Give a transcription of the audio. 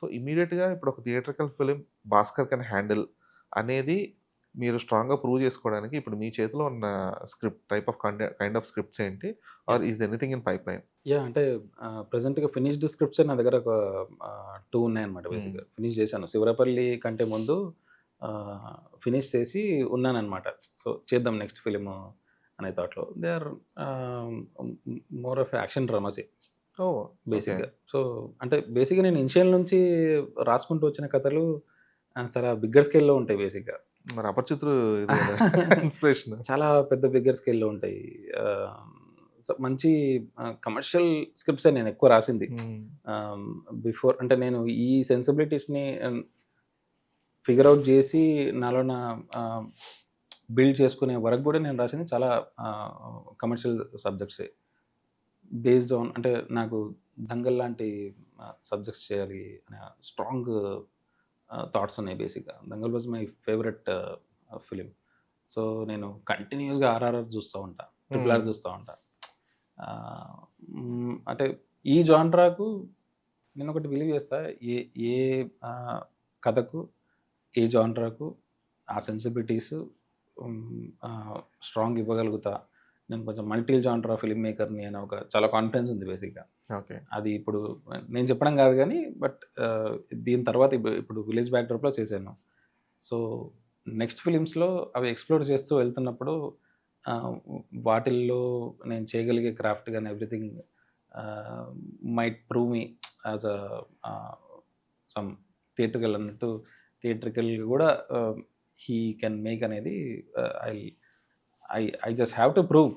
So, ఇమ్మీడియేట్‌గా ఇప్పుడు ఒక theatrical film 'Bhaskar can handle' అనేది మీరు స్ట్రాంగ్‌గా ప్రూవ్ చేసుకోవడానికి ఇప్పుడు మీ చేతిలో ఉన్న script type of kind of scripts ఏంటి? Are yeah! Is anything in pipeline? అంటే ప్రెజెంట్‌గా ఫినిష్డ్ స్క్రిప్ట్సే నా దగ్గర ఒక 2 ఉన్నాయన్నమాట హ్మ్. బేసిక్‌గా. ఫినిష్ చేశాను. 'శివరపల్లి' కంటే ముందు ఫినిష్ చేసి ఉన్నానన్నమాట. సో, చేద్దాం నెక్స్ట్ ఫిల్ము అనే థాట్‌లో. They are ah, more of action డ్రామాసే ఓహ్! ఓకే. బేసిక్‌గా. సో, అంటే బేసిక్‌గా నేను ఇనిషియల్ నుంచి రాసుకుంటూ వచ్చిన కథలు చాలా బిగ్గర్ స్కేల్‌లో ఉంటాయి బేసిక్‌గా. మరి 'అపరిచితుడు' ఇది కదా! ఇన్‌స్పిరేషన్. చాలా పెద్ద బిగ్గర్ స్కేల్‌లో ఉంటాయి. ఆహ్, సో, మంచి కమర్షియల్ స్క్రిప్ట్సే నేనెక్కువ రాసింది. హ్మ్. ఆహ్, బిఫోర్ అంటే నేను ఈ సెన్సిబిలిటీస్‌ని ఫిగర్ ఔట్ జేసి నాలోన ఆహ్, బిల్డ్ చేసుకునే వరకు గూడా నేను రాసింది చాలా కమర్షియల్ సబ్జెక్ట్సే. బేస్డ్ ఆన్ అంటే నాకు 'దంగల్' లాంటి సబ్జెక్ట్స్ చేయాలి అనే స్ట్రాంగ్ థాట్స్ ఉన్నాయి బేసిక్‌గా. 'Dangal' was my favourite film. So, నేను కంటిన్యూయస్‌గా 'ఆర్ఆర్ఆర్' చూస్తా ఉంటా. 'ట్రిపుల్ హ్మ్. ఆర్' చూస్తా ఉంటా. ఆహ్, అంటే ఈ జానరాకు నేనొకటి బిలీవ్ చేస్తా. ఏ ఏ ఆహ్, కథకు, ఏ జానరాకు ఆ సెన్సిబిలిటీస్ స్ట్రాంగ్ ఇవ్వగలుగుతా. నేను కొంచెం మల్టీ జానరా ఫిల్మ్ మేకర్‌ని అనే ఒక చాలా కాన్ఫిడెన్స్ ఉంది బేసిక్‌గా. ఓకే. అది ఇప్పుడు నేను చెప్పడం గాదు గానీ, బట్ దీని తర్వాత ఇప్పుడు 'విలేజ్ బ్యాక్‌డ్రాప్‌లో' చేశాను. సో, నెక్స్ట్ ఫిలిమ్స్‌లో అవి ఎక్స్‌ప్లోర్ చేస్తూ వెళ్తున్నప్పుడు ఆహ్, వాటిల్లో నేను చేయగలిగే క్రాఫ్ట్ గాని ఎవ్రీథింగ్ ఆహ్, మైట్ ప్రూవ్ మీ యాస్ ఆహ్, సమ్ థియేట్రికల్ అన్నట్టు థియేట్రికల్‌గా గూడా హి కెన్ మేక్ అనేది I I just have to prove.